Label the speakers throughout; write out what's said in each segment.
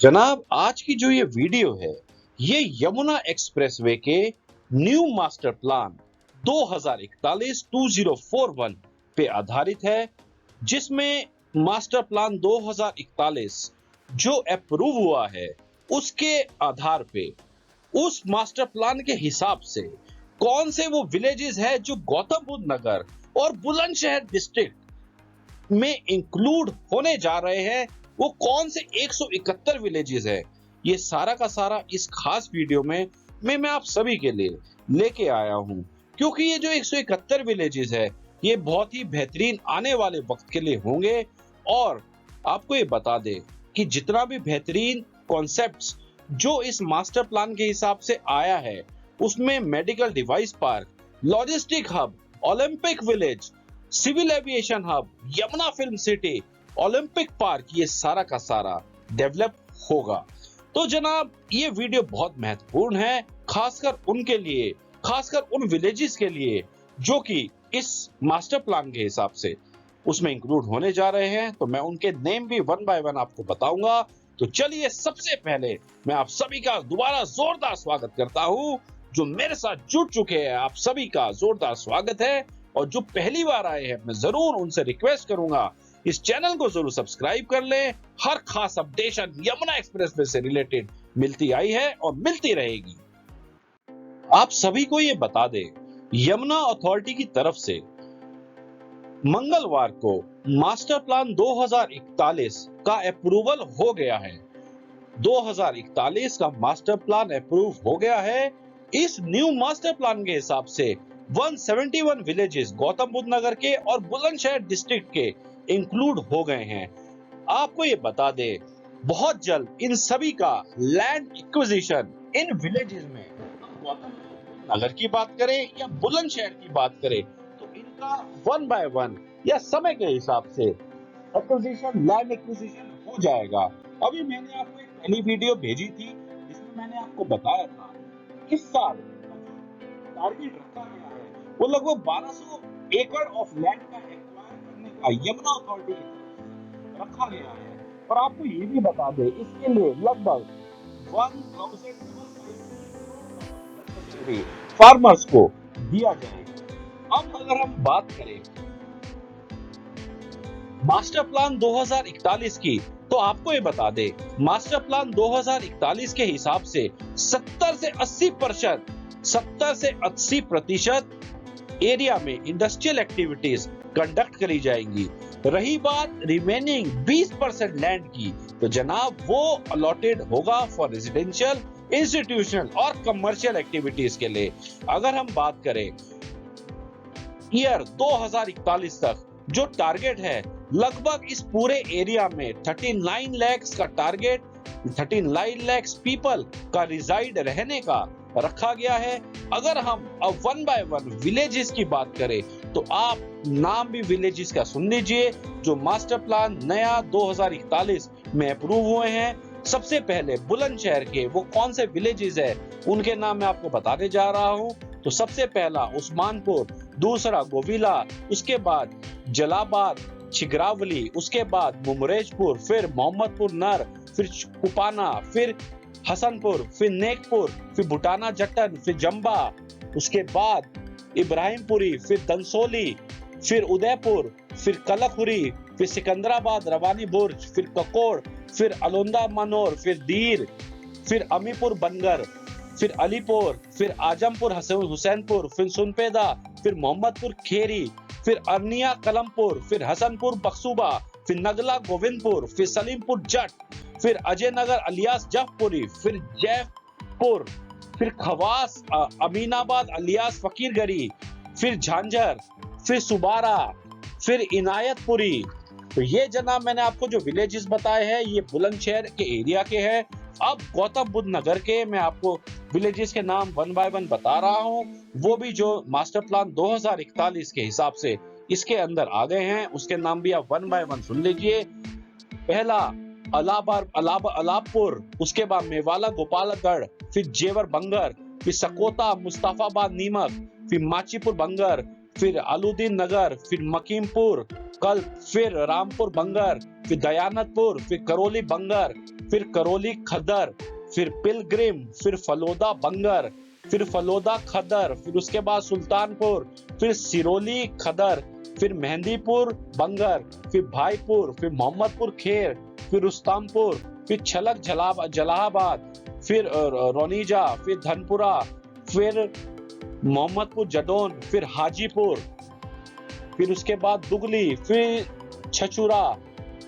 Speaker 1: जनाब, आज की जो ये वीडियो है, ये यमुना एक्सप्रेसवे के न्यू मास्टर प्लान 2041-2041 पे आधारित है, जिसमें मास्टर प्लान 2041 जो अप्रूव हुआ है, उसके आधार पे उस मास्टर प्लान के हिसाब से कौन से वो विलेजेस है जो गौतम बुद्ध नगर और बुलंदशहर डिस्ट्रिक्ट में इंक्लूड होने जा रहे हैं, वो कौन से 171 विलेजेस है, ये सारा का सारा इस खास वीडियो में मैं आप सभी के लिए लेके आया हूं। क्योंकि ये जो 171 विलेजेस है, ये बहुत ही बेहतरीन आने वाले वक्त के लिए होंगे। और आपको ये बता दें कि जितना भी बेहतरीन कॉन्सेप्ट्स जो इस मास्टर प्लान के हिसाब से आया है, उसमें medical device park, logistic hub, Olympic village, civil aviation hub, Yamuna film city, Olympic park, ये सारा का सारा डेवलप होगा। तो जनाब, ये वीडियो बहुत महत्वपूर्ण है, खासकर उनके लिए, खासकर उन विलेजेस के लिए जो कि इस मास्टर प्लान के हिसाब से उसमें इंक्लूड होने जा रहे हैं। तो मैं उनके नेम भी वन बाय वन आपको बताऊंगा। तो चलिए, सबसे पहले मैं आप सभी का दोबारा जोरदार स्वागत करता हूं। जो मेरे साथ जुड़ चुके हैं, आप सभी का जोरदार स्वागत है। और जो पहली बार आए हैं, मैं जरूर उनसे रिक्वेस्ट करूंगा, इस चैनल को जरूर सब्सक्राइब कर लें। हर खास अपडेशन यमुना एक्सप्रेसवे से रिलेटेड मिलती आई है और मिलती रहेगी। आप सभी को ये बता दें, यमुना अथॉरिटी की तरफ से मंगलवार को मास्टर प्लान 2041 का अप्रूवल हो गया है। 2041 का मास्टर प्लान अप्रूव हो गया है। इस न्यू मास्टर प्लान के हिसाब से 171 विलेजेस गौतम बुद्ध नगर के और बुलंदशहर डिस्ट्रिक्ट के इंक्लूड हो गए हैं। आपको ये बता दें, बहुत जल्द इन सभी का लैंड एक्विजिशन इन विलेजेस में, गौतम बुद्ध नगर की बात करें या बुलंदशहर की बात करें, तो इनका वन बाय वन या समय के हिसाब से एक्विजिशन, लैंड एक्विजिशन हो जाएगा। अभी मैंने आपको एक पहली वीडियो भेजी थी, जिसमें मैंने आपको बताया था इस साल टारगेट रखा गया है वो लगभग 1200 एकड़ ऑफ लैंड का एक्वायर करने का यमुना अथॉरिटी की तरफ से रखा गया है। और आपको ये भी बता दें, इसके लिए लगभग 1000 फार्मर्स को दिया जाएगा। अब अगर हम बात करें मास्टर प्लान 2041 की, तो आपको ये बता दें, मास्टर प्लान 2041 के हिसाब से 70 से 80% एरिया में इंडस्ट्रियल एक्टिविटीज कंडक्ट करी जाएंगी। रही बात रिमेनिंग 20% लैंड की, तो जनाब वो अलॉटेड होगा फॉर रेजिडेंशियल, इंस्टीट्यूशनल और कमर्शियल एक्टिविटीज के लिए। अगर हम बात करें ईयर 2041 तक, जो टारगेट है लगभग इस पूरे एरिया में 39 लाख का टारगेट, 39 लाख पीपल का रिजाइड रहने का रखा गया है। अगर हम अब वन बाय वन विलेजेस की बात करें, तो आप नाम भी विलेजेस का सुन लीजिए जो मास्टर प्लान नया 2041 में अप्रूव हुए हैं। सबसे पहले बुलंदशहर के वो कौन से विलेजेस है, उनके नाम मैं आपको बताने जा रहा हूं। तो सबसे पहला उस्मानपुर, दूसरा गोविला, उसके बाद जलाबाद, छिगरावली, उसके बाद मुमरेजपुर, फिर मोहम्मदपुर नर, फिर कुपाना, फिर हसनपुर, फिर नेकपुर, फिर भुटाना जट्टन, फिर जंबा, उसके बाद इब्राहिमपुरी, फिर दंसोली, फिर उदयपुर, फिर कलखुरी, फिर सिकंदराबाद, रवानी बुर्ज, फिर ककोड़, फिर अलोंदा मनोर, फिर दीर, फिर अमीपुर बनगर, फिर अलीपुर, फिर आजमपुर हुसैनपुर, फिर सुनपेदा, फिर मोहम्मदपुर खेरी, फिर अरनिया कलमपुर, फिर हसनपुर बक्सूबा, फिर नगला गोविंदपुर, फिर सलीमपुर जट, फिर अजय नगर अलियास जफपुरी, फिर जयपुर, फिर खवास अमीनाबाद अलियास फकीरगरी, फिर झांझर, फिर सुबारा, फिर इनायतपुरी। तो ये जनाब मैंने आपको जो विलेजेस बताए हैं, ये बुलंदशहर के एरिया के हैं। अब गौतम बुद्ध नगर के मैं आपको विलेजेस के नाम वन बाय वन बता रहा हूं, वो भी जो मास्टर प्लान 2041 के हिसाब से इसके अंदर आ गए हैं, उसके नाम भी आप वन बाय वन सुन लीजिए। पहला अलापुर, उसके बाद मेवाला गोपालगढ़, फिर जेवर बंगर, फिर सकोता मुस्तफाबाद नीमक, फिर माचीपुर बंगर, फिर अलुद्दीन नगर, फिर मकीमपुर कल, फिर रामपुर बंगर, फिर दयानतपुर, फिर करौली बंगर, फिर करौली खदर, फिर पिलग्रिम, फिर फलोदा बंगर, फिर फलोदा खदर, फिर उसके बाद सुल्तानपुर, फिर सिरोली खदर, फिर मेहंदीपुर बंगर, फिर भाईपुर, फिर मोहम्मदपुर खेर, फिर रुस्तमपुर, फिर छलक जलालाबाद, फिर रोनीजा, फिर धनपुरा, फिर मोहम्मदपुर जडोन, फिर हाजीपुर, फिर उसके बाद दुगली, फिर छचुरा,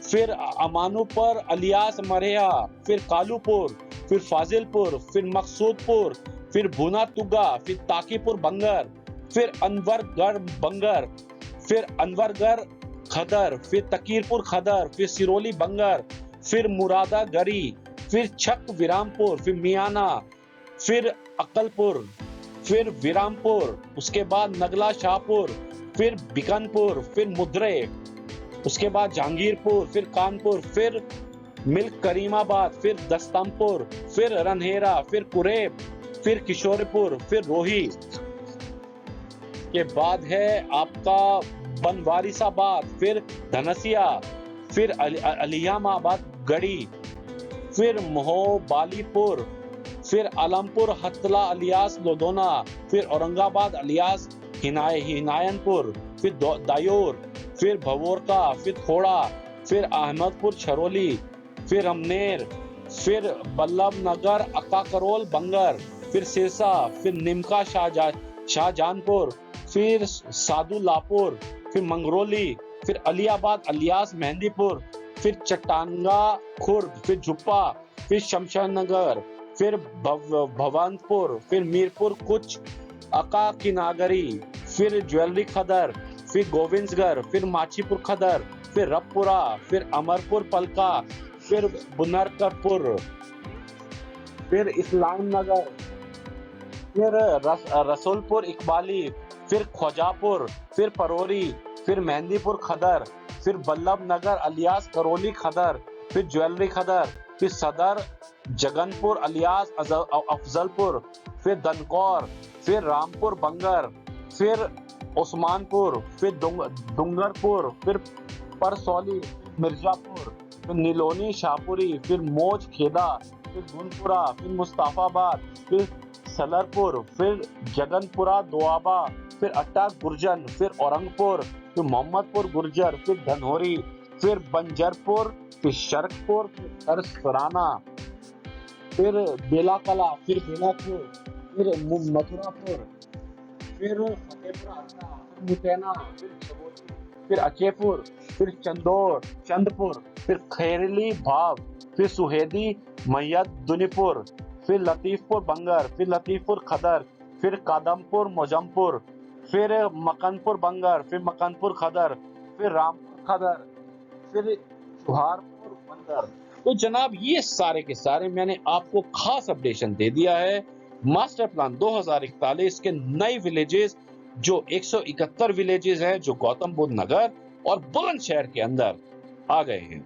Speaker 1: फिर अमानुपर अलियास मरेहा, फिर कालूपुर, फिर फाजिलपुर, फिर मकसूदपुर, फिर भुना तुगा, फिर ताकीपुर बंगर, फिर अनवरगढ़ बंगर, फिर अनवरगढ़ खदर, फिर तकीरपुर खदर, फिर सिरोली बंगर, फिर मुरादागरी, फिर छक विरामपुर, फिर मियाना, फिर अकलपुर, फिर विरामपुर, उसके बाद नगला शाहपुर, फिर बिकनपुर, फिर मुद्रे, उसके बाद जहांगीरपुर, फिर कानपुर, फिर मिल्क करीमाबाद, फिर दस्तमपुर, फिर रनहेरा, फिर कुरेब, फिर किशोरपुर, फिर रोही के बाद है आपका बनवारिसाबाद, फिर धनसिया, फिर अलियामाबाद गढ़ी, फिर मोहबालीपुर, फिर आलमपुर हतला अलियास लोधोना, फिर औरंगाबाद अलियास हिनायनपुर, फिर दायोर, फिर भवोरका, फिर थोड़ा, फिर अहमदपुर छरोली, फिर अमनेर, फिर बल्लभनगर अक्का-करोल बंगर, फिर सिरसा, फिर निमका शाहजहानपुर, फिर सादुल्लापुर, फिर मंगरौली, फिर अलियाबाद अलियास मेहंदीपुर, फिर चट्टानगा खुर्द, फिर झुप्पा, फिर शमशाननगर, फिर भवंतपुर, फिर मीरपुर कुछ अका किनागरी, फिर ज्वेलरी खदर, फिर गोविंदगढ़, फिर माचीपुर खदर, फिर रबपुरा, फिर अमरपुर पलका, फिर बुनरकपुर, फिर इस्लाम नगर, फिर रसूलपुर इकबाली, फिर ख्वाजापुर, फिर परोरी, फिर मेहंदीपुर खदर, फिर बल्लभ नगर अलियास करौली खदर, फिर ज्वेलरी खदर, फिर सदर जगनपुर अलियास अफजलपुर, फिर दनकौर, फिर रामपुर बंगर, फिर उस्मानपुर, फिर डूंगरपुर, फिर परसौली, मिर्जापुर, फिर नीलोनी शाहपुरी, फिर मौज खेदा, फिर गुनपुरा, फिर मुस्ताफाबाद, फिर सलरपुर, फिर जगनपुरा दोआबा, फिर अट्टा गुर्जन, फिर औरंगपुर, फिर मोहम्मदपुर गुर्जर, फिर धनौरी, फिर बंजरपुर, फिर शरकपुर, फिर सरसराना, फिर बेलाकला, फिर बेलापुर, फिर मथुरापुर, फिर फतेहपुरा, फिर मुतैना, फिर अचेपुर, फिर चंदपुर, फिर खैरली भाव, फिर सुहेदी मैयदुनीपुर, फिर लतीफपुर बंगर, फिर लतीफपुर खदर, फिर कादमपुर मोजमपुर, फिर मकनपुर बंगर, फिर मकनपुर खदर, फिर रामपुर खदर, फिर चुहारपुर बंगर। तो जनाब ये सारे के सारे मैंने आपको खास अपडेशन दे दिया है मास्टर प्लान 2041 के नए विलेजेस, जो 171 विलेजेस हैं जो गौतम बुद्ध नगर और बुलंदशहर के अंदर आ गए हैं।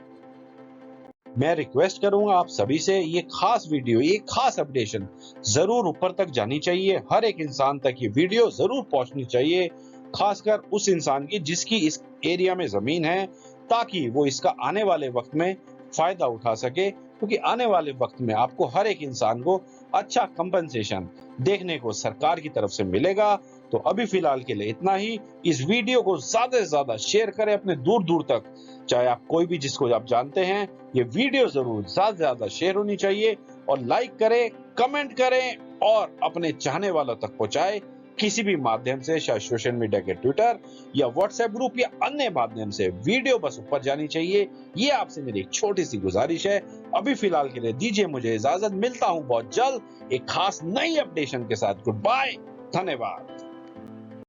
Speaker 1: मैं रिक्वेस्ट करूंगा आप सभी से ये खास वीडियो, ये खास अपडेशन जरूर ऊपर तक जानी चाहिए, हर एक इंसान तक ये वीडियो जरूर पहुंचनी चाहिए, खासकर उस इंसान की जिसकी इस एरिया में जमीन है, ताकि वो इसका आने वाले वक्त में फायदा उठा सके, क्योंकि आने वाले वक्त में आपको हर एक इंसान को अच्छा कंपनसेशन देखने को सरकार की तरफ से मिलेगा। तो अभी फिलहाल के लिए इतना ही। इस वीडियो को ज्यादा से ज्यादा शेयर करें अपने दूर दूर तक, चाहे आप कोई भी जिसको आप जानते हैं, ये वीडियो जरूर ज्यादा से ज्यादा शेयर होनी चाहिए, और लाइक करें, कमेंट करें और अपने चाहने वालों तक पहुंचाए किसी भी माध्यम से, चाहे सोशल मीडिया के ट्विटर या व्हाट्सएप ग्रुप या अन्य माध्यम से। वीडियो बस ऊपर जानी चाहिए, ये आपसे मेरी एक छोटी सी गुजारिश है। अभी फिलहाल के लिए दीजिए मुझे इजाजत, मिलता हूं बहुत जल्द एक खास नई अपडेशन के साथ। गुड बाय, धन्यवाद।